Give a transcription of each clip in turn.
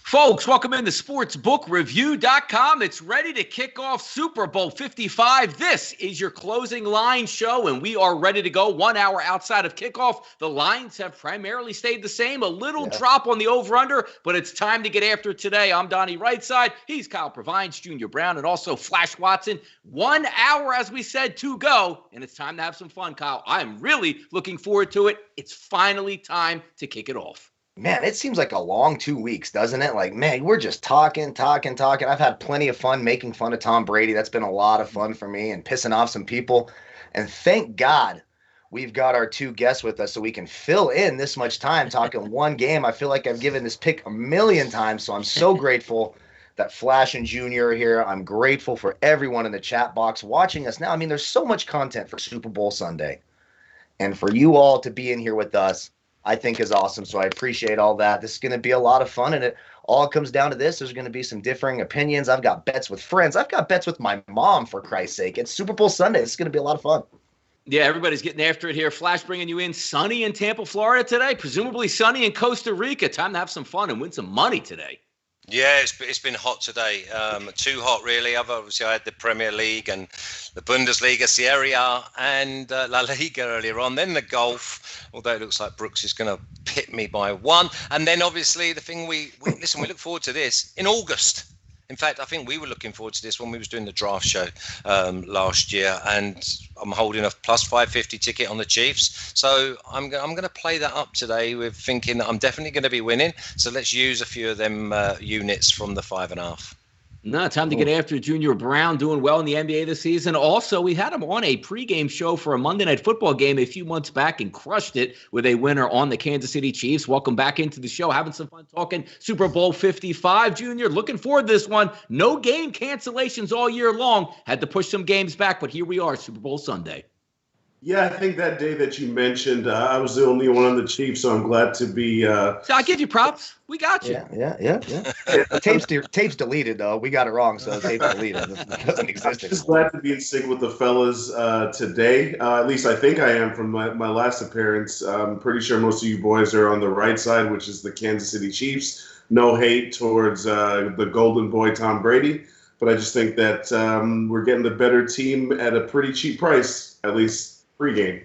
Folks, welcome into sportsbookreview.com. It's ready to kick off Super Bowl 55. This is your closing line show, and we are ready to go 1 hour outside of kickoff. The lines have primarily stayed the same. A little drop on the over-under, but it's time to get after it today. I'm Donnie RightSide. He's Kyle Purviance, Junior Brown, and also Flash Watson. 1 hour, as we said, to go, and it's time to have some fun, Kyle. I'm really looking forward to it. It's finally time to kick it off. Man, it seems like a long 2 weeks, doesn't it? Like, man, we're just talking. I've had plenty of fun making fun of Tom Brady. That's been a lot of fun for me and pissing off some people. And thank God we've got our two guests with us so we can fill in this much time talking one game. I feel like I've given this pick a million times, so I'm so grateful that Flash and Junior are here. I'm grateful for everyone in the chat box watching us now. I mean, there's so much content for Super Bowl Sunday. And for you all to be in here with us, I think is awesome. So I appreciate all that. This is going to be a lot of fun, and it all comes down to this. There's going to be some differing opinions. I've got bets with friends. I've got bets with my mom, for Christ's sake. It's Super Bowl Sunday. It's going to be a lot of fun. Yeah, everybody's getting after it here. Flash bringing you in sunny in Tampa, Florida today, presumably sunny in Costa Rica. Time to have some fun and win some money today. Yeah, it's been hot today. Too hot, really. I had the Premier League and the Bundesliga, Serie A, and La Liga earlier on. Then the golf, although it looks like Brooks is going to pit me by one. And then, obviously, the thing we look forward to this in August. In fact, I think we were looking forward to this when we was doing the draft show last year, and I'm holding a plus 550 ticket on the Chiefs. So I'm going to play that up today with thinking that I'm definitely going to be winning. So let's use a few of them units from the 5.5. No, time to get after Junior Brown, doing well in the NBA this season. Also, we had him on a pregame show for a Monday Night Football game a few months back and crushed it with a winner on the Kansas City Chiefs. Welcome back into the show. Having some fun talking Super Bowl 55, Junior. Looking forward to this one. No game cancellations all year long. Had to push some games back, but here we are, Super Bowl Sunday. Yeah, I think that day that you mentioned, I was the only one on the Chiefs, so I'm glad to be. So I'll give you props. We got you. Yeah. Tape's deleted, though. We got it wrong, so tape's deleted. It doesn't exist. I'm just glad to be in sync with the fellas today. At least I think I am from my last appearance. I'm pretty sure most of you boys are on the right side, which is the Kansas City Chiefs. No hate towards the golden boy, Tom Brady. But I just think that we're getting the better team at a pretty cheap price, at least pregame.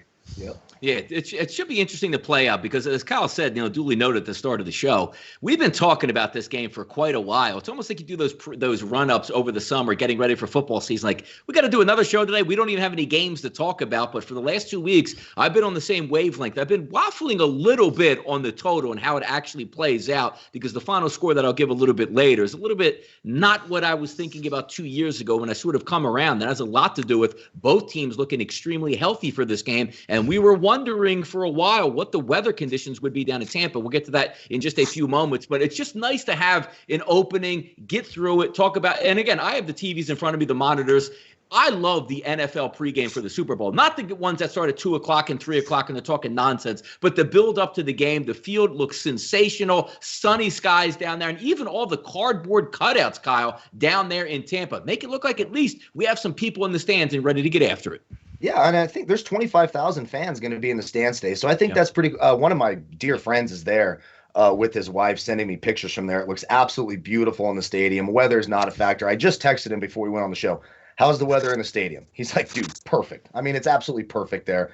Yeah, it should be interesting to play out because, as Kyle said, duly noted at the start of the show, we've been talking about this game for quite a while. It's almost like you do those run-ups over the summer, getting ready for football season. Like, we got to do another show today. We don't even have any games to talk about. But for the last 2 weeks, I've been on the same wavelength. I've been waffling a little bit on the total and how it actually plays out because the final score that I'll give a little bit later is a little bit not what I was thinking about 2 years ago when I sort of come around. That has a lot to do with both teams looking extremely healthy for this game. And we were wondering for a while what the weather conditions would be down in Tampa. We'll get to that in just a few moments, but it's just nice to have an opening, get through it, talk about, and again, I have the TVs in front of me, the monitors. I love the NFL pregame for the Super Bowl. Not the ones that start at 2 o'clock and 3 o'clock and they're talking nonsense, but the build up to the game. The field looks sensational, sunny skies down there, and even all the cardboard cutouts, Kyle, down there in Tampa. Make it look like at least we have some people in the stands and ready to get after it. Yeah, and I think there's 25,000 fans going to be in the stands today. So I think that's pretty one of my dear friends is there with his wife sending me pictures from there. It looks absolutely beautiful in the stadium. Weather is not a factor. I just texted him before we went on the show. How's the weather in the stadium? He's like, dude, perfect. I mean, it's absolutely perfect there.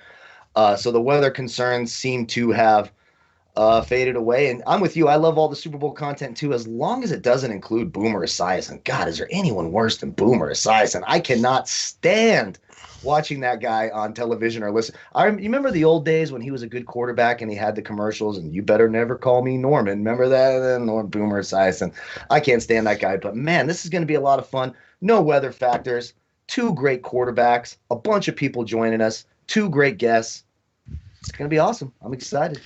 So the weather concerns seem to have faded away. And I'm with you. I love all the Super Bowl content, too, as long as it doesn't include Boomer Esiason. God, is there anyone worse than Boomer Esiason? I cannot stand watching that guy on television or listen. You remember the old days when he was a good quarterback and he had the commercials and you better never call me Norman. Remember that? Boomer Esiason. I can't stand that guy. But, man, this is going to be a lot of fun. No weather factors. 2 great quarterbacks. A bunch of people joining us. 2 great guests. It's going to be awesome. I'm excited.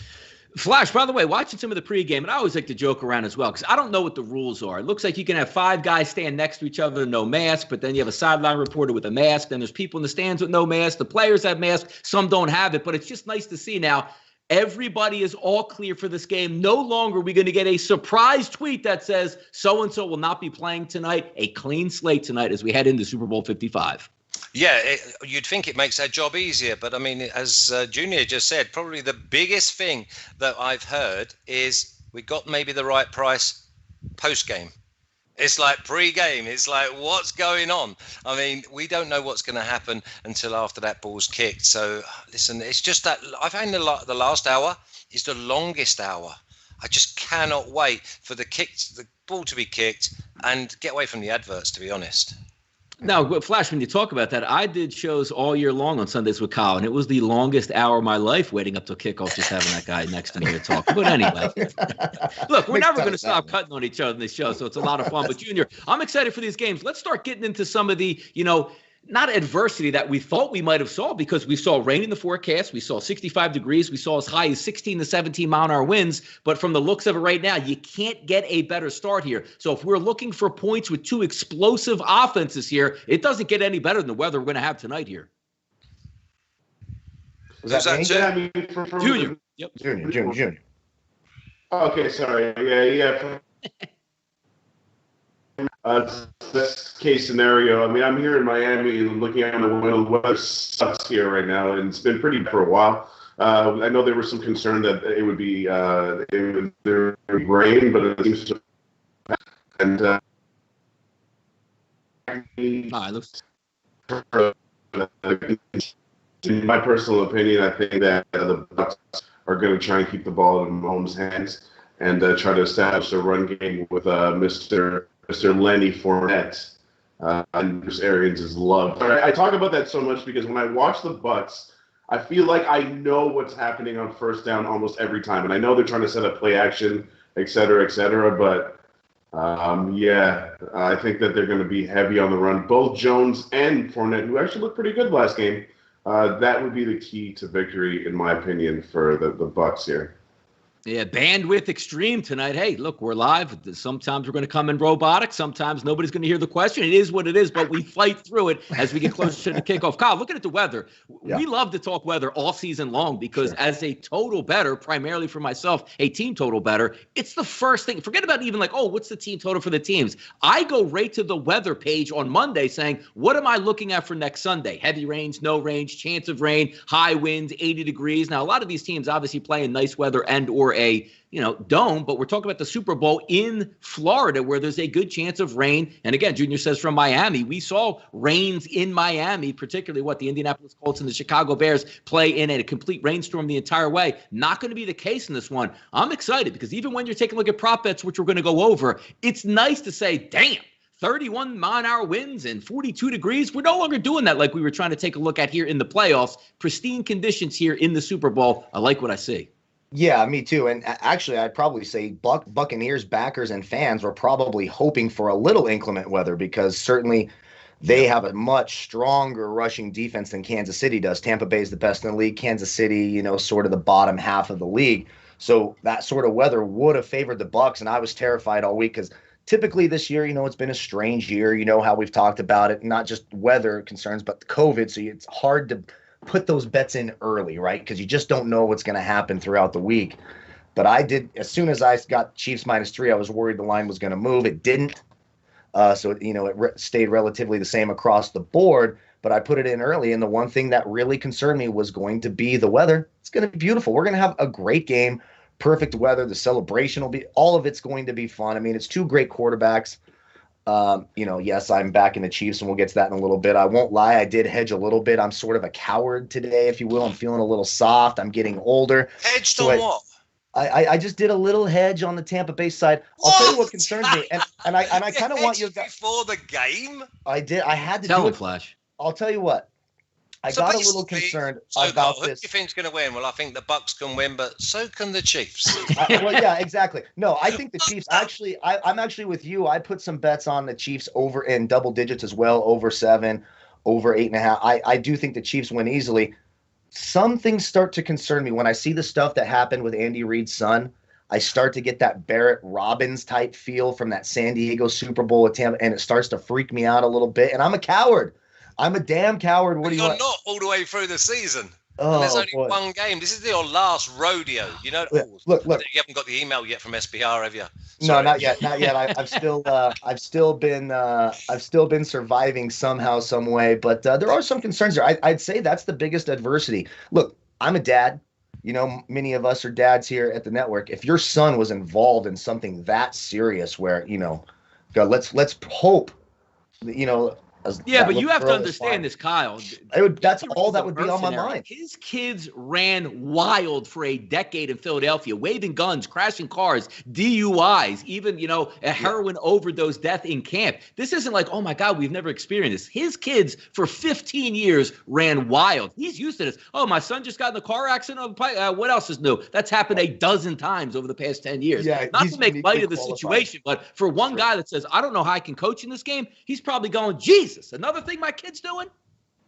Flash, by the way, watching some of the pregame, and I always like to joke around as well because I don't know what the rules are. It looks like you can have 5 guys stand next to each other, no mask, but then you have a sideline reporter with a mask. Then there's people in the stands with no mask. The players have masks. Some don't have it, but it's just nice to see now everybody is all clear for this game. No longer are we going to get a surprise tweet that says so-and-so will not be playing tonight. A clean slate tonight as we head into Super Bowl 55. Yeah, you'd think it makes our job easier. But, I mean, as Junior just said, probably the biggest thing that I've heard is we got maybe the right price, post-game. It's like pre-game. It's like, what's going on? I mean, we don't know what's going to happen until after that ball's kicked. So, listen, it's just that I find the last hour is the longest hour. I just cannot wait for the ball to be kicked and get away from the adverts, to be honest. Now, Flash, when you talk about that, I did shows all year long on Sundays with Kyle, and it was the longest hour of my life waiting up till kickoff, just having that guy next to me to talk. But anyway, look, we're never going to stop cutting on each other in this show, so it's a lot of fun. But, Junior, I'm excited for these games. Let's start getting into some of the, not adversity that we thought we might have saw, because we saw rain in the forecast. We saw 65 degrees. We saw as high as 16 to 17 mile-an-hour winds. But from the looks of it right now, you can't get a better start here. So if we're looking for points with two explosive offenses here, it doesn't get any better than the weather we're going to have tonight here. Was that Junior? Yep. Junior. Okay, sorry. Yeah. Best case scenario. I mean, I'm here in Miami, looking out the window. The weather sucks here right now, and it's been pretty for a while. I know there was some concern that it would be there would be rain, but it seems to. And in my personal opinion, I think that the Bucs are going to try and keep the ball in Mahomes' hands and try to establish a run game with Mr. Lenny Fournette and Bruce Arians is loved. I talk about that so much because when I watch the Bucs, I feel like I know what's happening on first down almost every time. And I know they're trying to set up play action, et cetera, but I think that they're going to be heavy on the run. Both Jones and Fournette, who actually looked pretty good last game, that would be the key to victory, in my opinion, for the Bucs here. Yeah, bandwidth extreme tonight. Hey, look, we're live. Sometimes we're going to come in robotic. Sometimes nobody's going to hear the question. It is what it is, but we fight through it as we get closer to the kickoff. Kyle, looking at the weather, we love to talk weather all season long because as a total bettor, primarily for myself, a team total bettor, it's the first thing. Forget about even what's the team total for the teams? I go right to the weather page on Monday saying, what am I looking at for next Sunday? Heavy rains, no rains, chance of rain, high winds, 80 degrees. Now, a lot of these teams obviously play in nice weather and or a dome, but we're talking about the Super Bowl in Florida where there's a good chance of rain. And again, Junior says from Miami, we saw rains in Miami, particularly the Indianapolis Colts and the Chicago Bears play in a complete rainstorm the entire way. Not going to be the case in this one. I'm excited because even when you're taking a look at prop bets, which we're going to go over, it's nice to say, damn, 31 mile-an-hour winds and 42 degrees. We're no longer doing that like we were trying to take a look at here in the playoffs. Pristine conditions here in the Super Bowl. I like what I see. Yeah, me too. And actually, I'd probably say Buccaneers backers and fans were probably hoping for a little inclement weather because certainly they have a much stronger rushing defense than Kansas City does. Tampa Bay is the best in the league. Kansas City, sort of the bottom half of the league. So that sort of weather would have favored the Bucs, and I was terrified all week because typically this year, it's been a strange year. You know how we've talked about it, not just weather concerns, but COVID. So it's hard to put those bets in early, right? Because you just don't know what's going to happen throughout the week. But I did, as soon as I got Chiefs -3, I was worried the line was going to move. It didn't. So, it stayed relatively the same across the board. But I put it in early. And the one thing that really concerned me was going to be the weather. It's going to be beautiful. We're going to have a great game, perfect weather. The celebration will be, all of it's going to be fun. I mean, it's two great quarterbacks. Yes, I'm back in the Chiefs, and we'll get to that in a little bit. I won't lie, I did hedge a little bit. I'm sort of a coward today, if you will. I'm feeling a little soft. I'm getting older. Hedged on what? I just did a little hedge on the Tampa Bay side. I'll tell you what concerns me, and I kind of want you guys before the game. I did. I had to tell do it, it. Flash. I'll tell you what. I got a little concerned about this. Who do you think's going to win? Well, I think the Bucs can win, but so can the Chiefs. Well, yeah, exactly. No, I think the Chiefs actually. I'm actually with you. I put some bets on the Chiefs over in double digits as well, over 7, over 8.5. I do think the Chiefs win easily. Some things start to concern me when I see the stuff that happened with Andy Reid's son. I start to get that Barrett Robbins type feel from that San Diego Super Bowl with Tampa, and it starts to freak me out a little bit. And I'm a coward. I'm a damn coward. What do you want? You're not all the way through the season. Oh, and there's only one game. This is your last rodeo. Look. You haven't got the email yet from SBR, have you? Sorry. No, not yet. I've still been surviving somehow, some way. But there are some concerns there. I'd say that's the biggest adversity. Look, I'm a dad. many of us are dads here at the network. If your son was involved in something that serious where, God, let's hope, you know, Yeah, that but you little have to girl is fine. understand this, Kyle. That's Andy all Reid's that a would be on my mercenary. mind. His kids ran wild for a decade in Philadelphia, waving guns, crashing cars, DUIs, even, a heroin overdose death in camp. This isn't like, oh my God, we've never experienced this. His kids for 15 years ran wild. He's used to this. Oh, my son just got in a car accident. What else is new? That's happened a dozen times over the past 10 years. Yeah, Not to make light of the situation, but for one guy that says, I don't know how I can coach in this game, he's probably going, Jesus, another thing my kid's doing?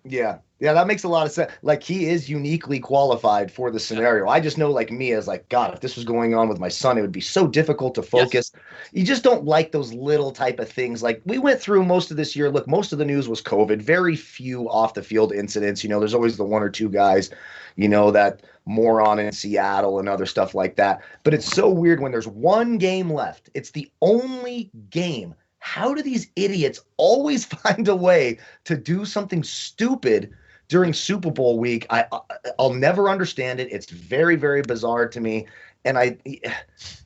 Yeah, that makes a lot of sense. Like, he is uniquely qualified for the scenario. I just know, like, me as like, God, if this was going on with my son, it would be so difficult to focus. Yes. You just don't like those little type of things. Like, we went through most of this year. Look, most of the news was COVID. Very few off the field incidents. There's always the one or two guys, that moron in Seattle and other stuff like that. But it's so weird when there's one game left. It's the only game. How do these idiots always find a way to do something stupid during Super Bowl week? I'll never understand it. It's very, very bizarre to me. And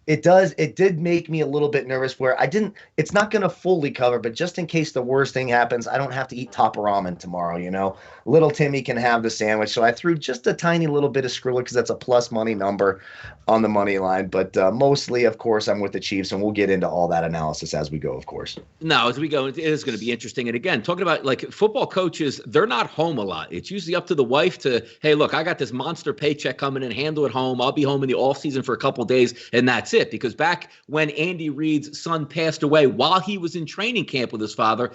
it did make me a little bit nervous where it's not going to fully cover, but just in case the worst thing happens, I don't have to eat top ramen tomorrow, Little Timmy can have the sandwich. So I threw just a tiny little bit of Skrilla because that's a plus money number on the money line. But mostly, of course, I'm with the Chiefs, and we'll get into all that analysis as we go, of course. No, as we go, it is going to be interesting. And again, talking about like football coaches, they're not home a lot. It's usually up to the wife to, hey, look, I got this monster paycheck coming in, handle it home. I'll be home in the off season for a couple of days, and that's it. Because back when Andy Reid's son passed away while he was in training camp with his father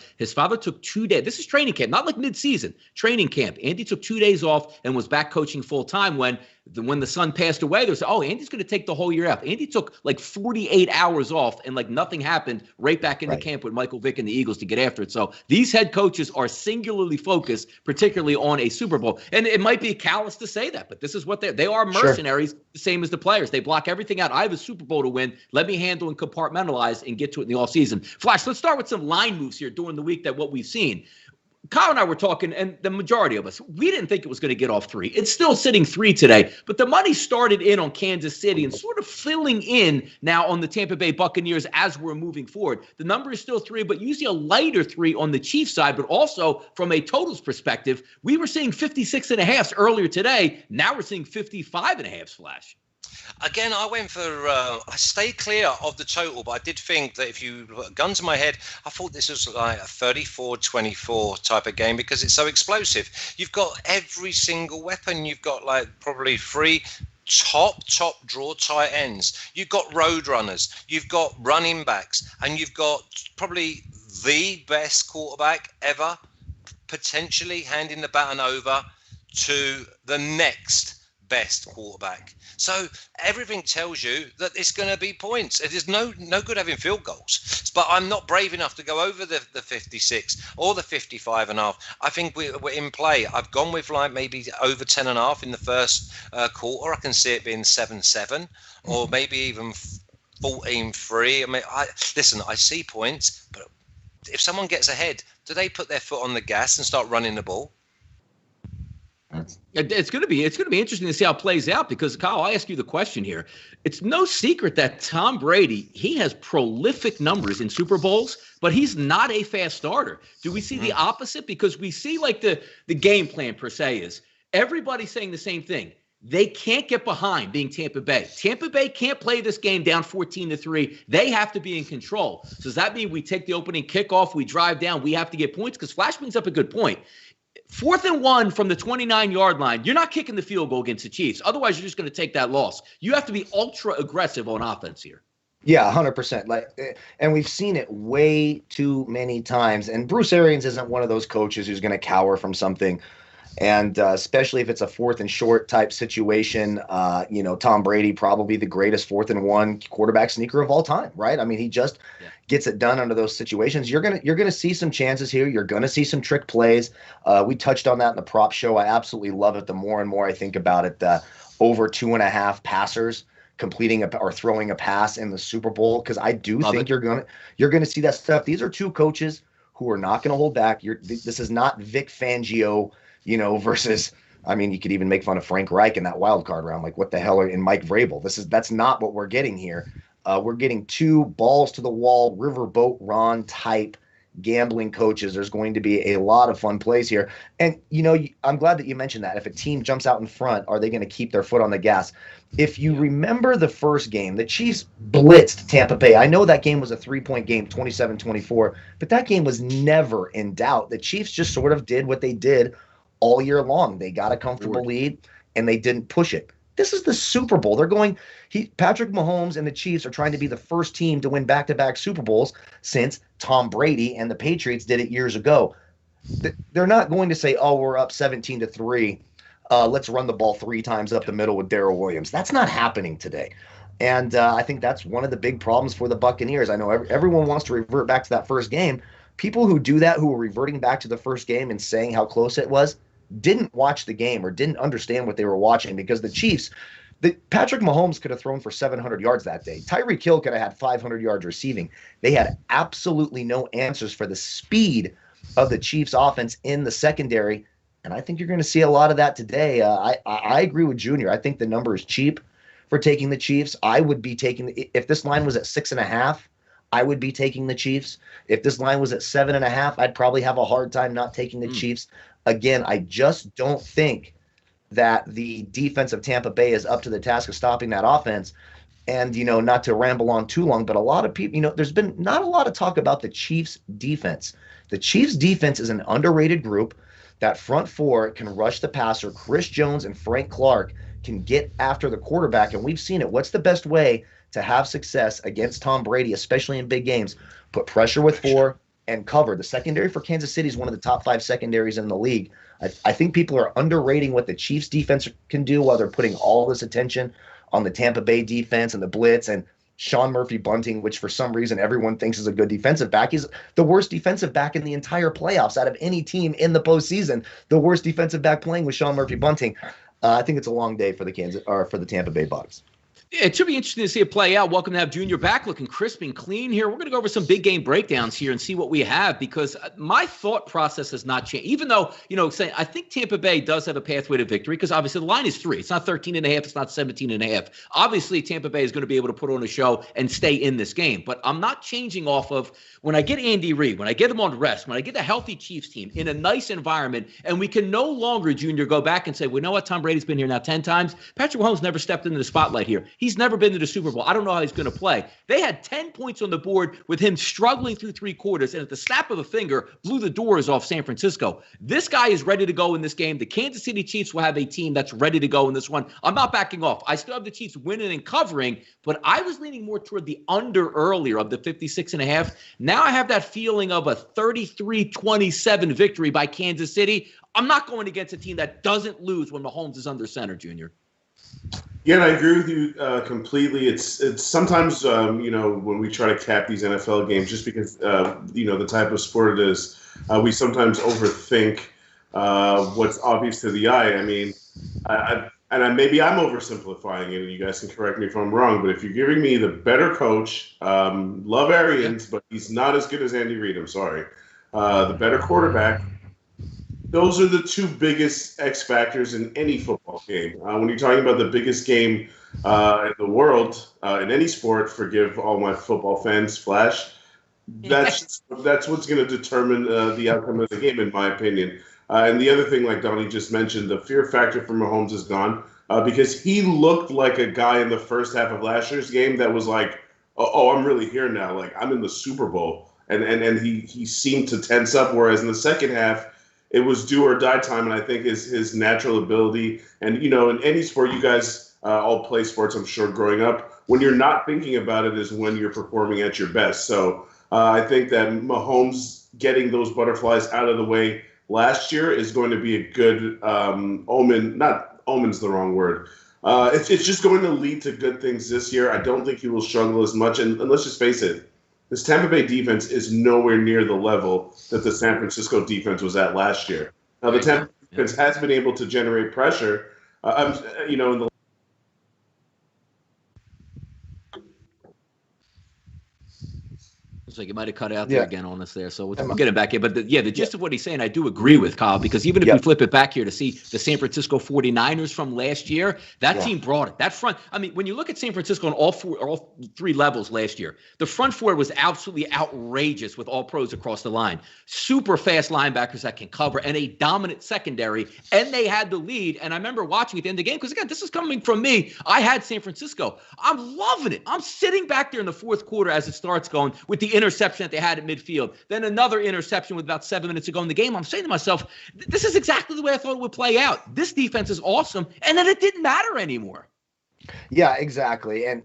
took 2 days. This is training camp, not like midseason, training camp. Andy took 2 days off and was back coaching full time when the son passed away. They said, oh, Andy's going to take the whole year off. Andy took like 48 hours off and like nothing happened, right back into camp with Michael Vick and the Eagles to get after it. So these head coaches are singularly focused, particularly on a Super Bowl. And it might be callous to say that, but this is what they are mercenaries, the same as the players. They block everything out. I have a Super Bowl to win. Let me handle and compartmentalize and get to it in the offseason. Flash, let's start with some line moves here during the week that what we've seen. Kyle and I were talking, and the majority of us, we didn't think it was going to get off 3. It's still sitting 3 today, but the money started in on Kansas City and sort of filling in now on the Tampa Bay Buccaneers as we're moving forward. The number is still 3, but usually a lighter 3 on the Chiefs side, but also from a totals perspective, we were seeing 56.5 earlier today. Now we're seeing 55.5, Flash. Again, I went for, I stayed clear of the total, but I did think that if you put a gun to my head, I thought this was like a 34-24 type of game because it's so explosive. You've got every single weapon. You've got like probably 3 top draw tight ends. You've got road runners. You've got running backs, and you've got probably the best quarterback ever, potentially handing the baton over to the next best quarterback. So everything tells you that it's going to be points. It is no good having field goals. But I'm not brave enough to go over the 56 or the 55.5. I think we're in play. I've gone with like maybe over 10.5 in the first quarter. I can see it being 7-7 or maybe even 14-3. I mean, I see points, but if someone gets ahead, do they put their foot on the gas and start running the ball? It's going to be interesting to see how it plays out because, Kyle, I ask you the question here. It's no secret that Tom Brady, he has prolific numbers in Super Bowls, but he's not a fast starter. Do we see the opposite? Because we see like the game plan per se is everybody saying the same thing. They can't get behind being Tampa Bay. Tampa Bay can't play this game down 14-3. They have to be in control. So does that mean we take the opening kickoff, we drive down, we have to get points? Because Flash brings up a good point. 4th and 1 from the 29-yard line, you're not kicking the field goal against the Chiefs. Otherwise, you're just going to take that loss. You have to be ultra aggressive on offense here. Yeah, 100%. And we've seen it way too many times. And Bruce Arians isn't one of those coaches who's going to cower from something. And especially if it's a 4th and short type situation, Tom Brady, probably the greatest 4th and 1 quarterback sneaker of all time, right? I mean, he just gets it done under those situations. You're gonna see some chances here. You're gonna see some trick plays. We touched on that in the prop show. I absolutely love it. The more and more I think about it, over 2.5 passers completing or throwing a pass in the Super Bowl, because I do think you're gonna see that stuff. These are 2 coaches who are not gonna hold back. This is not Vic Fangio, versus I mean, you could even make fun of Frank Reich in that wild card round. Like, what the hell in Mike Vrabel? That's not what we're getting here. We're getting two balls to the wall, riverboat Ron type gambling coaches. There's going to be a lot of fun plays here. And, I'm glad that you mentioned that. If a team jumps out in front, are they going to keep their foot on the gas? If you remember the first game, the Chiefs blitzed Tampa Bay. I know that game was a 3-point game, 27-24, but that game was never in doubt. The Chiefs just sort of did what they did all year long. They got a comfortable lead and they didn't push it. This is the Super Bowl. Patrick Mahomes and the Chiefs are trying to be the first team to win back-to-back Super Bowls since Tom Brady and the Patriots did it years ago. They're not going to say, oh, we're up 17-3. Let's run the ball 3 times up the middle with Darrell Williams. That's not happening today. And I think that's one of the big problems for the Buccaneers. I know everyone wants to revert back to that first game. People who do that, who are reverting back to the first game and saying how close it was, didn't watch the game or didn't understand what they were watching, because the Chiefs, Patrick Mahomes could have thrown for 700 yards that day. Tyreek Hill could have had 500 yards receiving. They had absolutely no answers for the speed of the Chiefs offense in the secondary. And I think you're going to see a lot of that today. I agree with Junior. I think the number is cheap for taking the Chiefs. I would be taking, if this line was at 6.5, I would be taking the Chiefs. If this line was at 7.5, I'd probably have a hard time not taking the Chiefs. Again, I just don't think that the defense of Tampa Bay is up to the task of stopping that offense. And, not to ramble on too long, but a lot of people, there's been not a lot of talk about the Chiefs defense. The Chiefs defense is an underrated group. That front four can rush the passer. Chris Jones and Frank Clark can get after the quarterback, and we've seen it. What's the best way to have success against Tom Brady, especially in big games? Put pressure with 4 and cover. The secondary for Kansas City is one of the top 5 secondaries in the league. I think people are underrating what the Chiefs defense can do while they're putting all this attention on the Tampa Bay defense and the blitz and Sean Murphy-Bunting, which for some reason everyone thinks is a good defensive back. He's the worst defensive back in the entire playoffs out of any team in the postseason. The worst defensive back playing was Sean Murphy-Bunting. I think it's a long day for the Tampa Bay Bucs. Yeah, it should be interesting to see it play out. Welcome to have Junior back, looking crisp and clean here. We're going to go over some big game breakdowns here and see what we have, because my thought process has not changed. Even though, saying I think Tampa Bay does have a pathway to victory, because obviously the line is 3. It's not 13.5. It's not 17.5. Obviously, Tampa Bay is going to be able to put on a show and stay in this game. But I'm not changing off of when I get Andy Reid, when I get him on rest, when I get a healthy Chiefs team in a nice environment, and we can no longer, Junior, go back and say, well, you know what? Tom Brady's been here now 10 times. Patrick Mahomes never stepped into the spotlight here. He's never been to the Super Bowl. I don't know how he's going to play. They had 10 points on the board with him struggling through 3 quarters, and at the snap of a finger, blew the doors off San Francisco. This guy is ready to go in this game. The Kansas City Chiefs will have a team that's ready to go in this one. I'm not backing off. I still have the Chiefs winning and covering, but I was leaning more toward the under earlier of the 56.5. Now I have that feeling of a 33-27 victory by Kansas City. I'm not going against a team that doesn't lose when Mahomes is under center, Junior. Yeah, and I agree with you completely. It's sometimes, when we try to cap these NFL games, just because, the type of sport it is, we sometimes overthink what's obvious to the eye. I mean, maybe I'm oversimplifying it, and you guys can correct me if I'm wrong, but if you're giving me the better coach, love Arians, but he's not as good as Andy Reid, I'm sorry, the better quarterback, those are the 2 biggest X factors in any football game. When you're talking about the biggest game in the world, in any sport, forgive all my football fans, Flash, that's what's going to determine the outcome of the game, in my opinion. And the other thing, like Donnie just mentioned, the fear factor for Mahomes is gone because he looked like a guy in the first half of last year's game that was like, oh, I'm really here now. Like, I'm in the Super Bowl. And he seemed to tense up, whereas in the second half, it was do or die time, and I think his natural ability, and in any sport, you guys all play sports, I'm sure, growing up, when you're not thinking about it is when you're performing at your best. So I think that Mahomes getting those butterflies out of the way last year is going to be a good omen. Not omen's the wrong word. It's just going to lead to good things this year. I don't think he will struggle as much, and let's just face it, this Tampa Bay defense is nowhere near the level that the San Francisco defense was at last year. Now, the Tampa defense has been able to generate pressure, in the It's like you might have cut out Yeah. there again on us there. So we'll get it back here. But the gist of what he's saying, I do agree with Kyle, because even if we flip it back here to see the San Francisco 49ers from last year, that team brought it. That front, I mean, when you look at San Francisco on all three levels last year, the front four was absolutely outrageous with all pros across the line. Super fast linebackers that can cover and a dominant secondary. And they had the lead. And I remember watching at the end of the game, because again, this is coming from me. I had San Francisco. I'm loving it. I'm sitting back there in the fourth quarter as it starts going with the interception that they had at midfield. Then another interception with about 7 minutes to go in the game. I'm saying to myself, this is exactly the way I thought it would play out. This defense is awesome. And then it didn't matter anymore. Yeah, exactly. And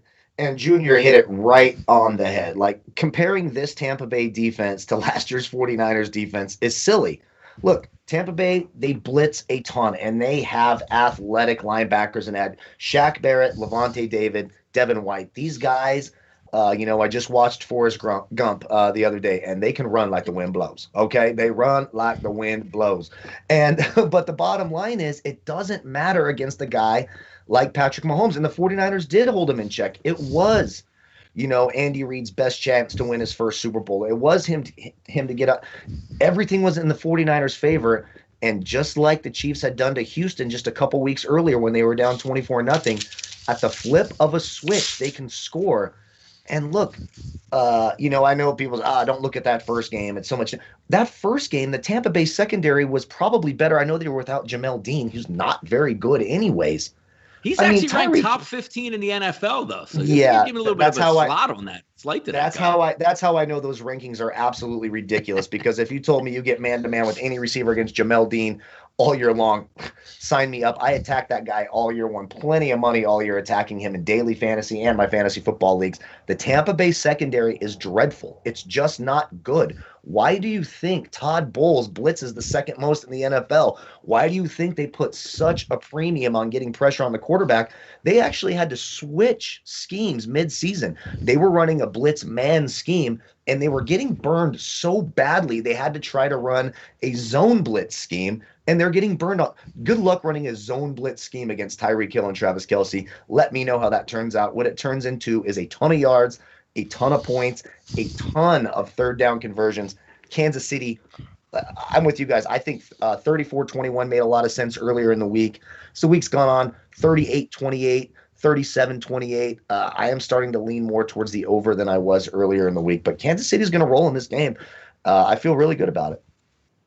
Junior hit it right on the head. Like, comparing this Tampa Bay defense to last year's 49ers defense is silly. Look, Tampa Bay, they blitz a ton, and they have athletic linebackers and had Shaq Barrett, Levante David, Devin White. These guys, I just watched Forrest Gump the other day, and they can run like the wind blows. Okay, they run like the wind blows. And but the bottom line is, it doesn't matter against a guy like Patrick Mahomes, and the 49ers did hold him in check. It was, Andy Reid's best chance to win his first Super Bowl. It was him to get up. Everything was in the 49ers' favor. And just like the Chiefs had done to Houston just a couple weeks earlier when they were down 24-0, at the flip of a switch, they can score. And look, I know people say, don't look at that first game. It's so much. That first game, the Tampa Bay secondary was probably better. I know they were without Jamel Dean, who's not very good anyways. He's actually ranked top 15 in the NFL, though. So you're giving a little bit of a slot on that. It's like that. That's how I know those rankings are absolutely ridiculous. Because if you told me you get man-to-man with any receiver against Jamel Dean all year long, sign me up. I attack that guy all year, won plenty of money all year attacking him in daily fantasy and my fantasy football leagues. The Tampa Bay secondary is dreadful. It's just not good. Why do you think Todd Bowles blitzes the second most in the NFL? Why do you think they put such a premium on getting pressure on the quarterback? They actually had to switch schemes mid-season. They were running a blitz man scheme, and they were getting burned so badly they had to try to run a zone blitz scheme, and they're getting burned on. Good luck running a zone blitz scheme against Tyreek Hill and Travis Kelce. Let me know how that turns out. What it turns into is a ton of yards, a ton of points, a ton of third down conversions. Kansas City, I'm with you guys. I think 34-21 made a lot of sense earlier in the week. So week's gone on, 38-28, 37-28. I am starting to lean more towards the over than I was earlier in the week. But Kansas City is going to roll in this game. I feel really good about it.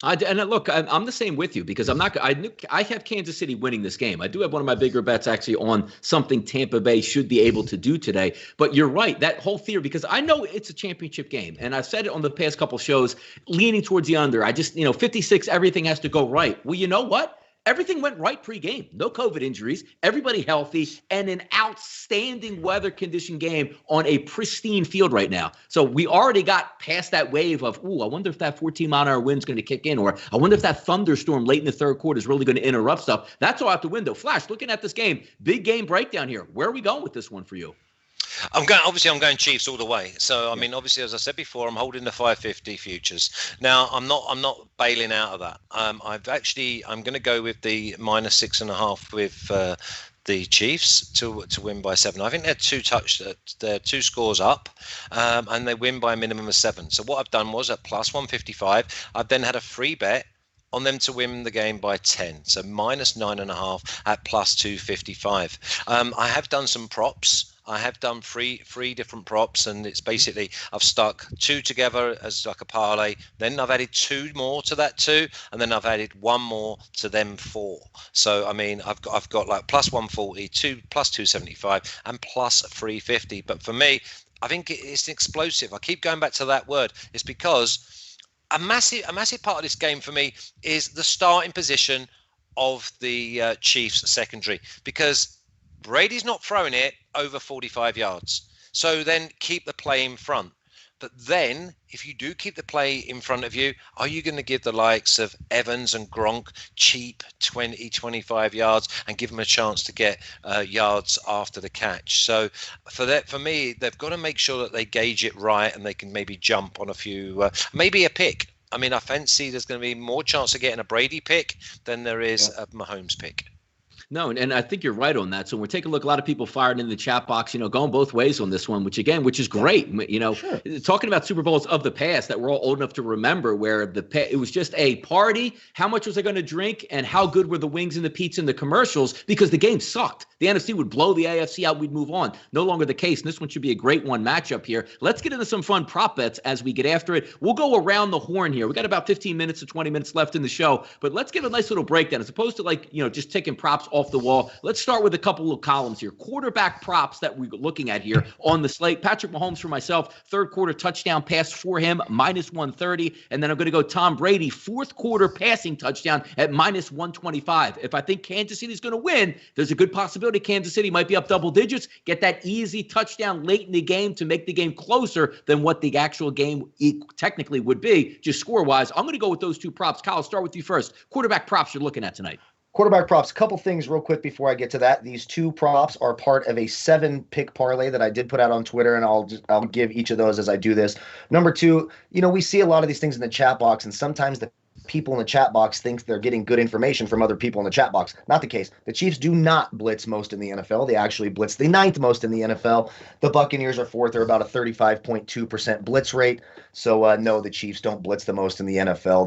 Look, I'm the same with you, because I have Kansas City winning this game. I do have one of my bigger bets actually on something Tampa Bay should be able to do today. But you're right, that whole theory, because I know it's a championship game, and I've said it on the past couple shows, leaning towards the under. I just, 56, everything has to go right. Well, you know what? Everything went right pre-game. No COVID injuries, everybody healthy, and an outstanding weather condition game on a pristine field right now. So we already got past that wave of, I wonder if that 14-mile-an-hour wind's going to kick in, or I wonder if that thunderstorm late in the third quarter is really going to interrupt stuff. That's all out the window. Flash, looking at this game, big game breakdown here. Where are we going with this one for you? I'm going Chiefs all the way. So I mean, obviously, as I said before, I'm holding the 550 futures. Now I'm not bailing out of that. I'm going to go with the -6.5 with the Chiefs to win by 7. I think they're two scores up, and they win by a minimum of 7. So what I've done was at +155, I've then had a free bet on them to win the game by 10. So -9.5 at +255. I have done some props. I have done three different props, and it's basically I've stuck 2 together as like a parlay. Then I've added 2 more to that 2, and then I've added 1 more to them 4. So I mean, I've got like +140, +275, and +350. But for me, I think it's explosive. I keep going back to that word. It's because a massive part of this game for me is the starting position of the Chiefs secondary, because Brady's not throwing it over 45 yards. So then keep the play in front. But then if you do keep the play in front of you, are you going to give the likes of Evans and Gronk cheap 20, 25 yards and give them a chance to get yards after the catch? So for me, they've got to make sure that they gauge it right, and they can maybe jump on a few, maybe a pick. I mean, I fancy there's going to be more chance of getting a Brady pick than there is a Mahomes pick. No, and I think you're right on that. So when we take a look, a lot of people fired in the chat box, going both ways on this one, which is great. Sure. Talking about Super Bowls of the past that we're all old enough to remember, where it was just a party. How much was I going to drink, and how good were the wings and the pizza and the commercials? Because the game sucked. The NFC would blow the AFC out. We'd move on. No longer the case. And this one should be a great one matchup here. Let's get into some fun prop bets as we get after it. We'll go around the horn here. We got about 15 minutes to 20 minutes left in the show, but let's give a nice little breakdown as opposed to just taking props off the wall. Let's start with a couple of columns here. Quarterback props that we're looking at here on the slate. Patrick Mahomes for myself, third quarter touchdown pass for him, -130. And then I'm going to go Tom Brady, fourth quarter passing touchdown at -125. If I think Kansas City's going to win, there's a good possibility Kansas City might be up double digits, get that easy touchdown late in the game to make the game closer than what the actual game technically would be, just score-wise. I'm going to go with those two props. Kyle, I'll start with you first. Quarterback props you're looking at tonight. Quarterback props, a couple things real quick before I get to that. These two props are part of a 7-pick parlay that I did put out on Twitter, and I'll give each of those as I do this. Number two, we see a lot of these things in the chat box, and sometimes the people in the chat box think they're getting good information from other people in the chat box. Not the case. The Chiefs do not blitz most in the NFL. They actually blitz the 9th most in the NFL. The Buccaneers are 4th. They're about a 35.2% blitz rate. So, no, the Chiefs don't blitz the most in the NFL.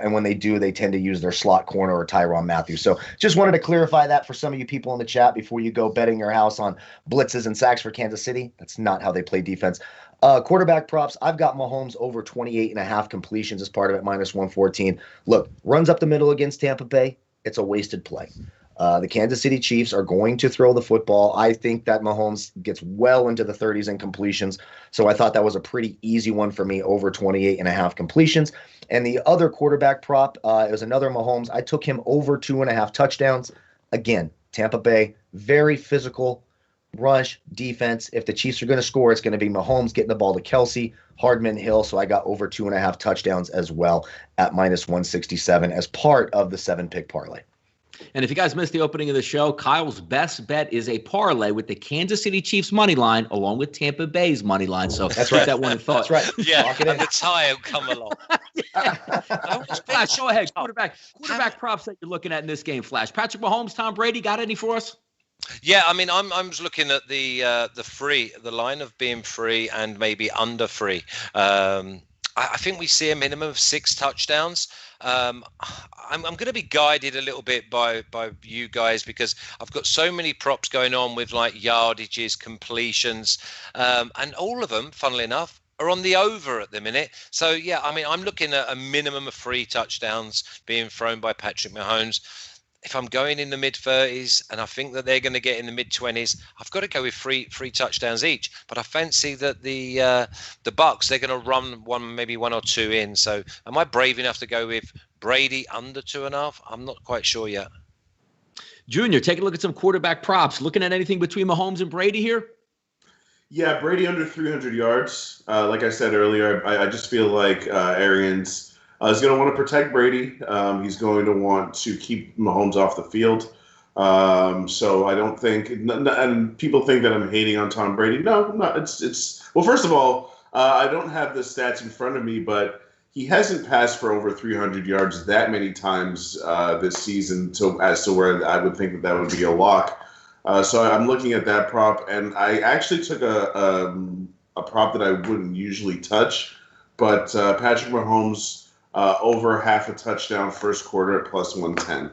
And when they do, they tend to use their slot corner or Tyrann Mathieu. So just wanted to clarify that for some of you people in the chat before you go betting your house on blitzes and sacks for Kansas City. That's not how they play defense. Quarterback props, I've got Mahomes over 28.5 completions as part of it, -114. Look, runs up the middle against Tampa Bay, it's a wasted play. The Kansas City Chiefs are going to throw the football. I think that Mahomes gets well into the 30s in completions, so I thought that was a pretty easy one for me, over 28.5 completions. And the other quarterback prop, it was another Mahomes. I took him over 2.5 touchdowns. Again, Tampa Bay, very physical rush defense. If the Chiefs are going to score, it's going to be Mahomes getting the ball to Kelsey, Hardman, Hill. So I got over 2.5 touchdowns as well at -167 as part of the 7-pick parlay. And if you guys missed the opening of the show, Kyle's best bet is a parlay with the Kansas City Chiefs money line along with Tampa Bay's money line. So that's right. That one in thought. That's right. Yeah, and the tie will come along. Flash, go ahead. Quarterback props that you're looking at in this game, Flash. Patrick Mahomes, Tom Brady, got any for us? Yeah, I mean, I'm just looking at the line of being free and maybe under free. I think we see a minimum of 6 touchdowns. I'm going to be guided a little bit by you guys because I've got so many props going on with like yardages, completions, and all of them, funnily enough, are on the over at the minute. So, yeah, I mean, I'm looking at a minimum of 3 touchdowns being thrown by Patrick Mahomes. If I'm going in the mid-30s and I think that they're going to get in the mid-20s, I've got to go with three touchdowns each. But I fancy that the Bucs, they're going to run maybe 1 or 2 in. So am I brave enough to go with Brady under 2.5? I'm not quite sure yet. Junior, take a look at some quarterback props. Looking at anything between Mahomes and Brady here? Yeah, Brady under 300 yards. Like I said earlier, I just feel like Arians is going to want to protect Brady. He's going to want to keep Mahomes off the field. So I don't think, and people think that I'm hating on Tom Brady. No, I'm not. Well, first of all, I don't have the stats in front of me, but he hasn't passed for over 300 yards that many times this season, as to where I would think that would be a lock. So I'm looking at that prop, and I actually took a prop that I wouldn't usually touch, but Patrick Mahomes over half a touchdown first quarter at +110.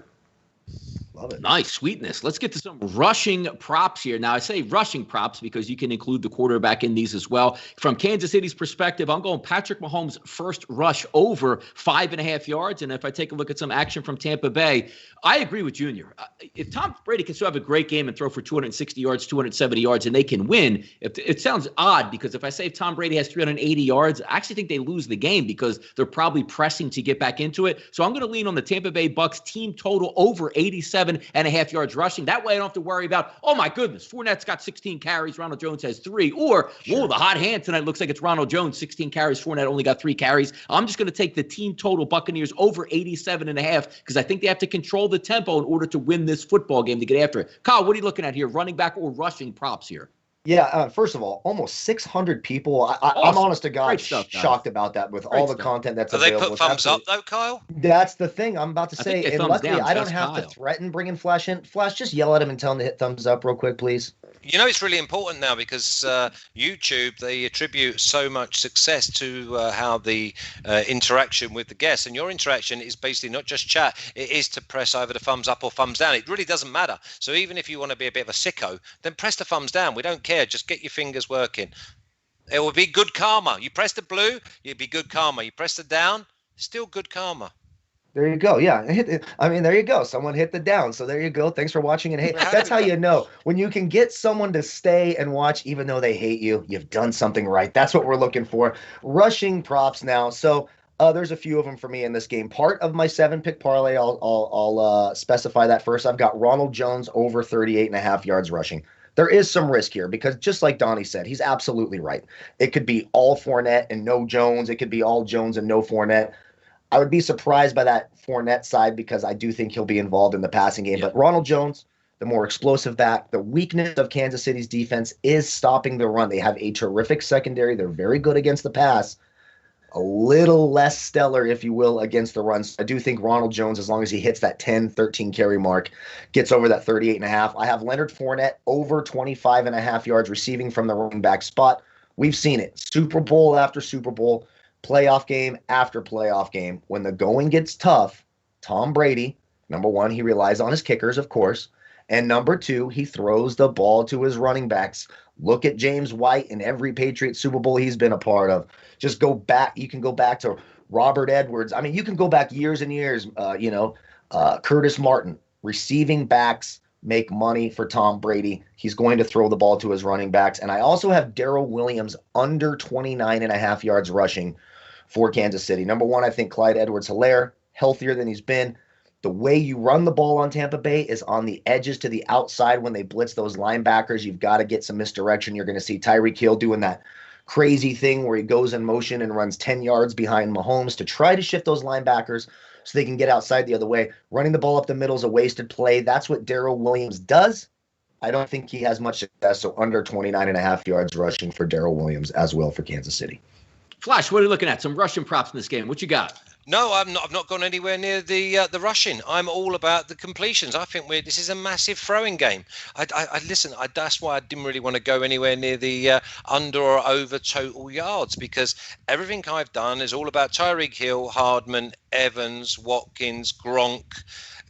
Love it. Nice sweetness. Let's get to some rushing props here. Now, I say rushing props because you can include the quarterback in these as well. From Kansas City's perspective, I'm going Patrick Mahomes' first rush over 5.5 yards. And if I take a look at some action from Tampa Bay, I agree with Junior. If Tom Brady can still have a great game and throw for 260 yards, 270 yards, and they can win, it sounds odd because if I say if Tom Brady has 380 yards, I actually think they lose the game because they're probably pressing to get back into it. So I'm going to lean on the Tampa Bay Bucs team total over 87.5 yards rushing. That way I don't have to worry about, oh my goodness, Fournette's got 16 carries, Ronald Jones has 3. Or, whoa, the hot hand tonight looks like it's Ronald Jones, 16 carries, Fournette only got 3 carries. I'm just going to take the team total Buccaneers over 87.5 because I think they have to control the tempo in order to win this football game to get after it. Kyle, what are you looking at here? Running back or rushing props here? Yeah, first of all, almost 600 people. I'm Awesome. honest to God Great stuff, guys. shocked about that with Great all the stuff. content that's Have they available. put It's thumbs up absolutely. though, Kyle? That's the thing I'm about to I think say. they And thumbs luckily, down, I don't just have to Kyle. threaten bringing Flash in. Flash, just yell at him and tell him to hit thumbs up real quick, please. You know, it's really important now because YouTube, they attribute so much success to how the interaction with the guests, and your interaction is basically not just chat, it is to press either the thumbs up or thumbs down. It really doesn't matter. So even if you want to be a bit of a sicko, then press the thumbs down. We don't care. Just get your fingers working. It will be good karma. You press the blue, you'll be good karma. You press the down, still good karma. There you go. Yeah. I mean, there you go. Someone hit the down. So there you go. Thanks for watching. And hey, that's how you know when you can get someone to stay and watch, even though they hate you, you've done something right. That's what we're looking for. Rushing props now. So there's a few of them for me in this game. Part of my 7-pick parlay, I'll specify that first. I've got Ronald Jones over 38.5 yards rushing. There is some risk here because just like Donnie said, he's absolutely right. It could be all Fournette and no Jones. It could be all Jones and no Fournette. I would be surprised by that Fournette side because I do think he'll be involved in the passing game. But Ronald Jones, the more explosive back, the weakness of Kansas City's defense is stopping the run. They have a terrific secondary. They're very good against the pass. A little less stellar, if you will, against the runs. I do think Ronald Jones, as long as he hits that 10, 13 carry mark, gets over that 38.5. I have Leonard Fournette over 25.5 yards receiving from the running back spot. We've seen it. Super Bowl after Super Bowl. Playoff game after playoff game. When the going gets tough, Tom Brady, number one, he relies on his kickers, of course. And number two, he throws the ball to his running backs. Look at James White in every Patriot Super Bowl he's been a part of. Just go back. You can go back to Robert Edwards. I mean, you can go back years and years. Curtis Martin, receiving backs make money for Tom Brady. He's going to throw the ball to his running backs. And I also have Darrell Williams under 29.5 yards rushing for Kansas City. Number one, I think Clyde Edwards-Helaire, healthier than he's been. The way you run the ball on Tampa Bay is on the edges to the outside when they blitz those linebackers. You've got to get some misdirection. You're going to see Tyreek Hill doing that crazy thing where he goes in motion and runs 10 yards behind Mahomes to try to shift those linebackers so they can get outside the other way. Running the ball up the middle is a wasted play. That's what Darrell Williams does. I don't think he has much success, so under 29.5 yards rushing for Darrell Williams as well for Kansas City. Flash, what are you looking at? Some Russian props in this game. What you got? No, I've not gone anywhere near the rushing. I'm all about the completions. I think this is a massive throwing game. That's why I didn't really want to go anywhere near the under or over total yards, because everything I've done is all about Tyreek Hill, Hardman, Evans, Watkins, Gronk,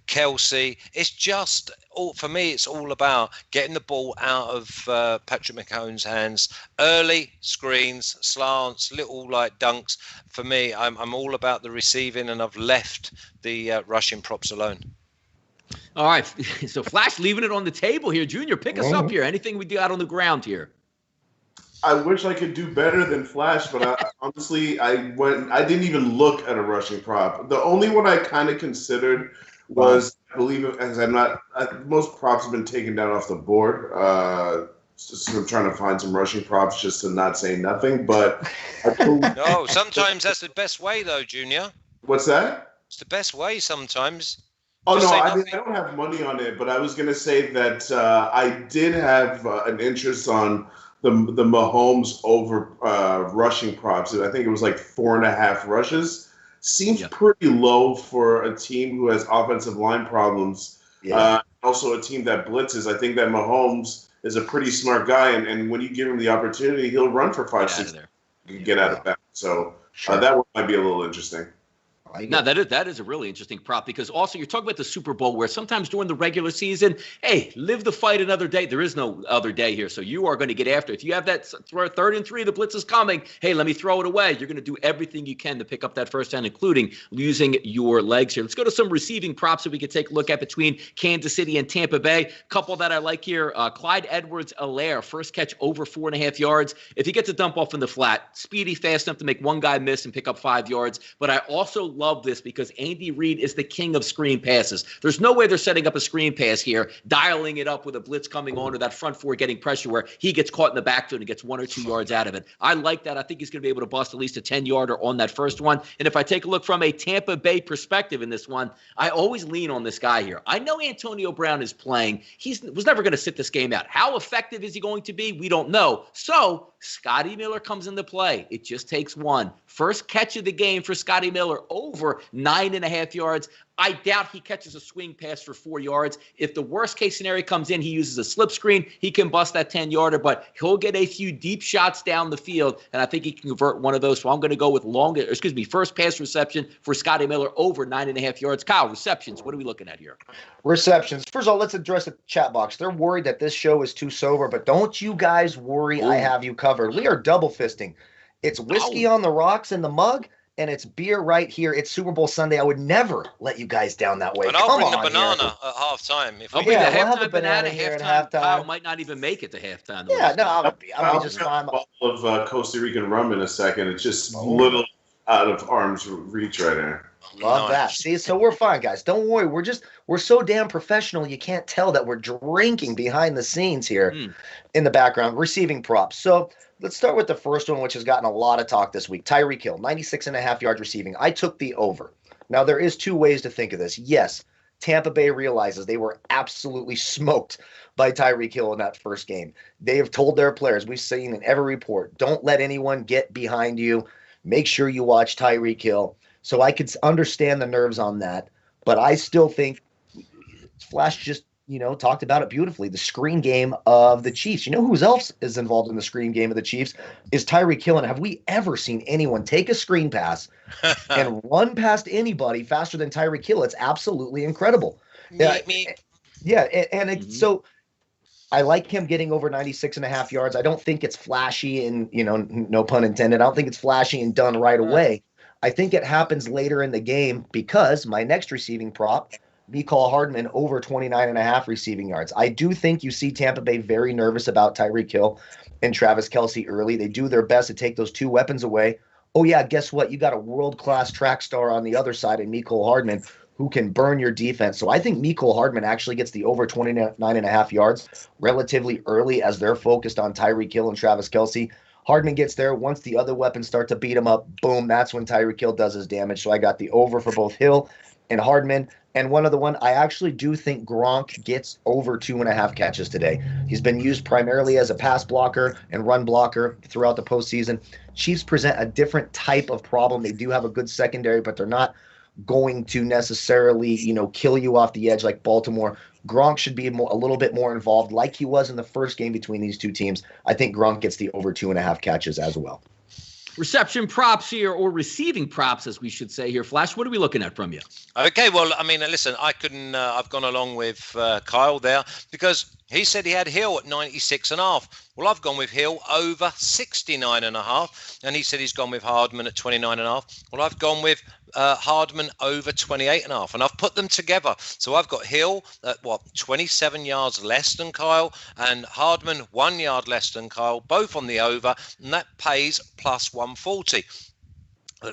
Kelsey. It's just for me, it's all about getting the ball out of Patrick Mahomes' hands. Early screens, slants, little like dunks. For me, I'm all about the receiving, and I've left the rushing props alone. All right, so Flash leaving it on the table here. Junior, pick us up here. Anything we do out on the ground here? I wish I could do better than Flash, but honestly, I didn't even look at a rushing prop. The only one I kind of considered was, I believe, as most props have been taken down off the board. So I'm trying to find some rushing props just to not say nothing. But no, sometimes that's the best way, though, Junior. What's that? It's the best way sometimes. Oh, no, I don't have money on it, but I was going to say that I did have an interest on the Mahomes over rushing props. I think it was like 4.5 rushes. Seems pretty low for a team who has offensive line problems. Yeah. Also a team that blitzes. I think that Mahomes is a pretty smart guy, and when you give him the opportunity, he'll run for 5-6 and get out of that. So that one might be a little interesting. No, that is a really interesting prop, because also you're talking about the Super Bowl, where sometimes during the regular season, hey, live the fight another day. There is no other day here, so you are going to get after it. If you have that 3rd and 3, the blitz is coming, hey, let me throw it away. You're going to do everything you can to pick up that first down, including using your legs here. Let's go to some receiving props that we could take a look at between Kansas City and Tampa Bay. Couple that I like here, Clyde Edwards-Helaire, first catch over 4.5 yards. If he gets a dump off in the flat, speedy, fast enough to make one guy miss and pick up 5 yards. But I also love this because Andy Reid is the king of screen passes. There's no way they're setting up a screen pass here, dialing it up with a blitz coming on or that front four getting pressure where he gets caught in the backfield and gets 1 or 2 yards out of it. I like that. I think he's going to be able to bust at least a 10-yarder on that first one. And if I take a look from a Tampa Bay perspective in this one, I always lean on this guy here. I know Antonio Brown is playing. He was never going to sit this game out. How effective is he going to be? We don't know. So Scotty Miller comes into play. It just takes one. First catch of the game for Scotty Miller, over 9.5 yards. I doubt he catches a swing pass for 4 yards. If the worst case scenario comes in, he uses a slip screen. He can bust that 10-yarder, but he'll get a few deep shots down the field, and I think he can convert one of those. So I'm going to go with first pass reception for Scotty Miller, over 9.5 yards. Kyle, receptions. What are we looking at here? Receptions. First of all, let's address the chat box. They're worried that this show is too sober, but don't you guys worry. I have you covered. We are double fisting. It's whiskey on the rocks in the mug, and it's beer right here. It's Super Bowl Sunday. I would never let you guys down that way. And I'll bring the banana at halftime. I'll bring the halftime banana here at halftime. Kyle might not even make it to halftime. Yeah, no, I'll be just fine. A bottle of Costa Rican rum in a second. It's just a little out of arm's reach right there. Love that. See, so we're fine, guys. Don't worry. We're so damn professional. You can't tell that we're drinking behind the scenes here in the background. Receiving props. So let's start with the first one, which has gotten a lot of talk this week. Tyreek Hill, 96.5 yards receiving. I took the over. Now, there is two ways to think of this. Yes, Tampa Bay realizes they were absolutely smoked by Tyreek Hill in that first game. They have told their players, we've seen in every report, don't let anyone get behind you. Make sure you watch Tyreek Hill. So I could understand the nerves on that, but I still think Flash just, talked about it beautifully. The screen game of the Chiefs. You know who else is involved in the screen game of the Chiefs is Tyreek Hill. And have we ever seen anyone take a screen pass and run past anybody faster than Tyreek Hill? It's absolutely incredible. So I like him getting over 96.5 yards. I don't think it's flashy and, no pun intended. I don't think it's flashy and done right away. I think it happens later in the game because my next receiving prop, Mecole Hardman, over 29.5 receiving yards. I do think you see Tampa Bay very nervous about Tyreek Hill and Travis Kelce early. They do their best to take those two weapons away. Oh, yeah, guess what? You got a world-class track star on the other side in Mecole Hardman who can burn your defense. So I think Mecole Hardman actually gets the over 29.5 yards relatively early as they're focused on Tyreek Hill and Travis Kelce. Hardman gets there. Once the other weapons start to beat him up, boom, that's when Tyreek Hill does his damage. So I got the over for both Hill and Hardman. And one other one, I actually do think Gronk gets over 2.5 catches today. He's been used primarily as a pass blocker and run blocker throughout the postseason. Chiefs present a different type of problem. They do have a good secondary, but they're not going to necessarily, kill you off the edge like Baltimore. Gronk should be a little bit more involved like he was in the first game between these two teams. I think Gronk gets the over 2.5 catches as well. Reception props here, or receiving props, as we should say here. Flash, what are we looking at from you? Okay, well, listen, I've gone along with Kyle there because he said he had Hill at 96.5. Well, I've gone with Hill over 69.5, and he said he's gone with Hardman at 29.5. Well, I've gone with Hardman over 28.5, and I've put them together. So I've got Hill at 27 yards less than Kyle, and Hardman 1 yard less than Kyle, both on the over, and that pays plus 140.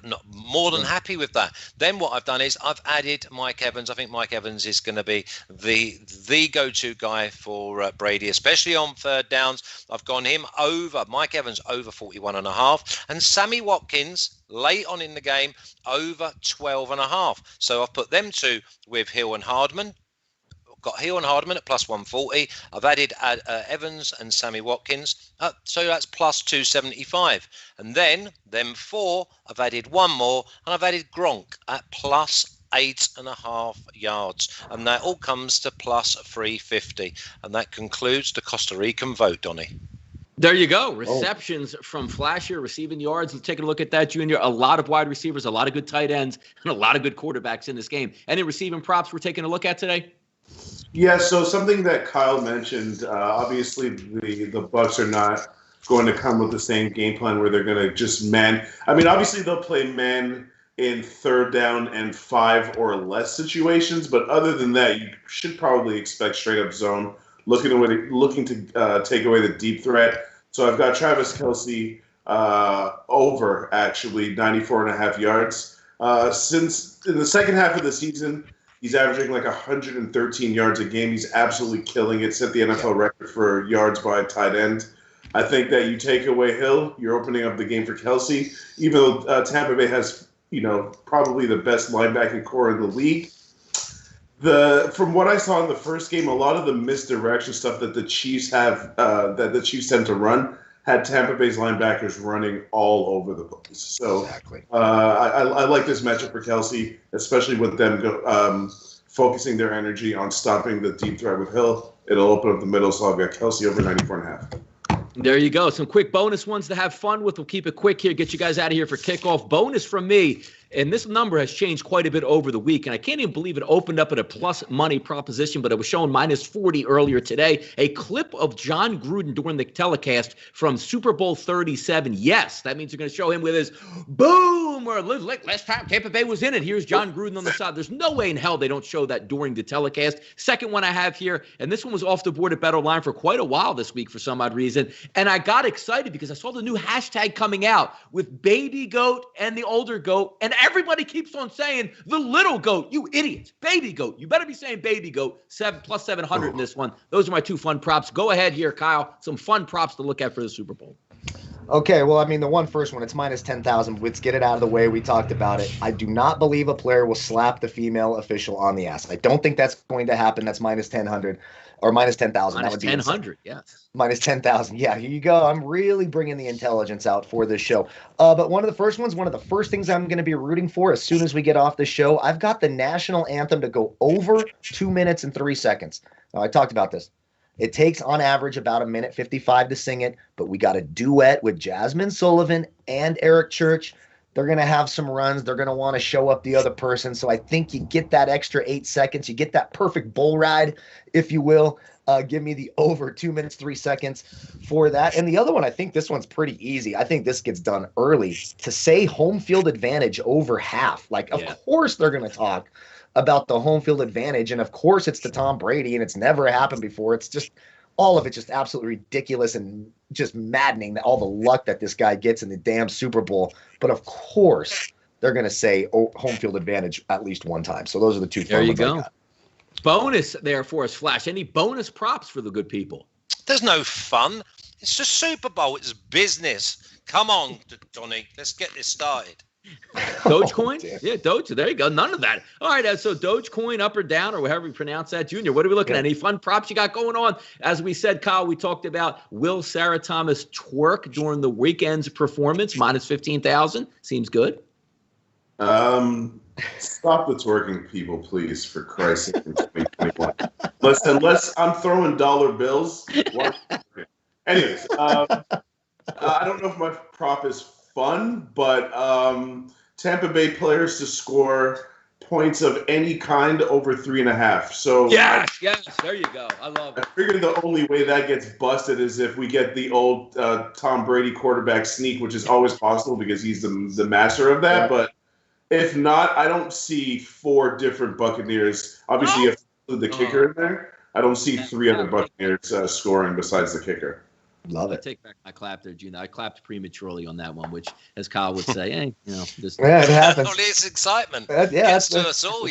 Not more than happy with that. Then what I've done is I've added Mike Evans. I think Mike Evans is going to be the go-to guy for Brady, especially on third downs. I've gone him over, Mike Evans over 41.5, and Sammy Watkins late on in the game over 12.5. So I've put them two with Hill and Hardman. Got Hill and Hardman at plus 140. I've added Evans and Sammy Watkins. So that's plus 275. And then, them four, I've added one more, and I've added Gronk at plus 8.5 yards. And that all comes to plus 350. And that concludes the Costa Rican vote, Donnie. There you go. Receptions from Flash here, receiving yards. Let's take a look at that, Junior. A lot of wide receivers, a lot of good tight ends, and a lot of good quarterbacks in this game. Any receiving props we're taking a look at today? Yeah, so something that Kyle mentioned, obviously the Bucs are not going to come with the same game plan where they're going to just man. I mean, obviously they'll play man in third down and 5 or less situations, but other than that, you should probably expect straight up zone, looking to take away the deep threat. So I've got Travis Kelce over actually 94.5 yards. Since in the second half of the season, he's averaging like 113 yards a game. He's absolutely killing it. Set the NFL record for yards by a tight end. I think that you take away Hill, you're opening up the game for Kelsey. Even though Tampa Bay has, probably the best linebacking core in the league. From what I saw in the first game, a lot of the misdirection stuff that the Chiefs have, that the Chiefs tend to run, had Tampa Bay's linebackers running all over the place. So exactly. I like this matchup for Kelsey, especially with them focusing their energy on stopping the deep threat with Hill. It'll open up the middle, so I've got Kelsey over 94.5. There you go. Some quick bonus ones to have fun with. We'll keep it quick here, get you guys out of here for kickoff. Bonus from me, and this number has changed quite a bit over the week, and I can't even believe it opened up at a plus money proposition, but it was showing minus 40 earlier today. A clip of John Gruden during the telecast from Super Bowl 37. Yes, that means you're going to show him with his boom, or last time Tampa Bay was in it. Here's John Gruden on the side. There's no way in hell they don't show that during the telecast. Second one I have here, and this one was off the board at BetOnline for quite a while this week for some odd reason, and I got excited because I saw the new hashtag coming out with baby goat and the older goat, and everybody keeps on saying the little goat. You idiots. Baby goat. You better be saying baby goat. Plus 700 in this one. Those are my two fun props. Go ahead here, Kyle. Some fun props to look at for the Super Bowl. Okay, well, the first one, it's minus 10,000. Let's get it out of the way. We talked about it. I do not believe a player will slap the female official on the ass. I don't think that's going to happen. That's minus 10,000. Minus 10,000, yes. Minus 10,000. Yeah, here you go. I'm really bringing the intelligence out for this show. But one of the first things I'm going to be rooting for as soon as we get off the show, I've got the national anthem to go over 2 minutes and 3 seconds. Now, I talked about this. It takes, on average, about 1:55 to sing it, but we got a duet with Jasmine Sullivan and Eric Church. They're going to have some runs. They're going to want to show up the other person. So I think you get that extra 8 seconds. You get that perfect bull ride, if you will. Give me the over 2 minutes, 3 seconds for that. And the other one, I think this one's pretty easy. I think this gets done early. To say home field advantage over half. Of course they're going to talk about the home field advantage. And of course it's to Tom Brady, and it's never happened before. It's just all of it just absolutely ridiculous and just maddening, that all the luck that this guy gets in the damn Super Bowl. But of course they're going to say home field advantage at least one time. So those are the two. There you go. Bonus there for us, Flash. Any bonus props for the good people? There's no fun. It's just Super Bowl. It's business. Come on, Donnie. Let's get this started. Dogecoin? Yeah, Doge. There you go. None of that. All right. So Dogecoin up or down or however you pronounce that. Junior, what are we looking at? Any fun props you got going on? As we said, Kyle, we talked about will Sarah Thomas twerk during the weekend's performance, minus 15,000. Seems good. Stop the twerking, people, please, for Christ's sake, in 2021. Unless I'm throwing dollar bills. Anyways, I don't know if my prop is fun, but Tampa Bay players to score points of any kind over 3.5. So yes, there you go. I love it. I figured the only way that gets busted is if we get the old Tom Brady quarterback sneak, which is always possible because he's the master of that. But if not, I don't see 4 different Buccaneers. Obviously, you have to include the kicker in there. I don't see 3 other Buccaneers scoring besides the kicker. Love it. I take back my clap there, Junior. I clapped prematurely on that one, which, as Kyle would say, just it happens. Only it's excitement. That's to us all,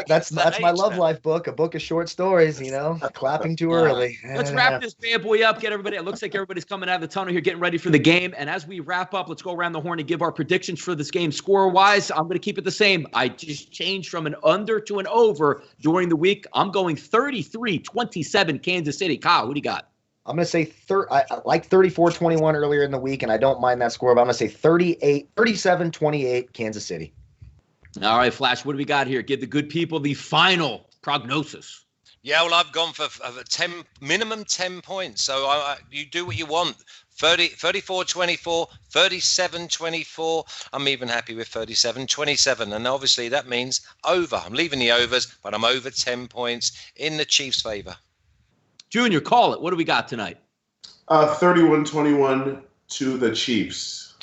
That's my love life book, a book of short stories. Clapping too early. Let's wrap this bad boy up. Get everybody. It looks like everybody's coming out of the tunnel here, getting ready for the game. And as we wrap up, let's go around the horn and give our predictions for this game. Score-wise, I'm going to keep it the same. I just changed from an under to an over during the week. I'm going 33-27 Kansas City. Kyle, what do you got? I'm going to say I like 34-21 earlier in the week, and I don't mind that score, but I'm going to say 37-28 Kansas City. All right, Flash, what do we got here? Give the good people the final prognosis. Yeah, well, I've gone for minimum 10 points. So you do what you want. 34-24, 37-24. I'm even happy with 37-27. And obviously that means over. I'm leaving the overs, but I'm over 10 points in the Chiefs' favor. Junior, call it. What do we got tonight? 31-21 to the Chiefs.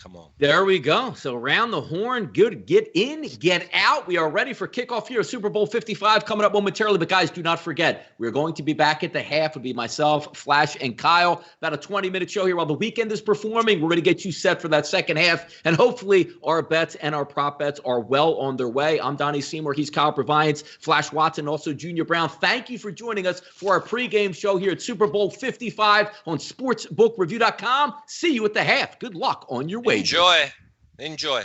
Come on. There we go. So round the horn. Good. Get in, get out. We are ready for kickoff here. Super Bowl 55 coming up momentarily. But guys, do not forget, we're going to be back at the half. It'll be myself, Flash, and Kyle. About a 20-minute show here while the weekend is performing. We're going to get you set for that second half. And hopefully our bets and our prop bets are well on their way. I'm Donnie Seymour. He's Kyle Purviance, Flash Watson, also Junior Brown. Thank you for joining us for our pregame show here at Super Bowl 55 on sportsbookreview.com. See you at the half. Good luck on your way. Enjoy.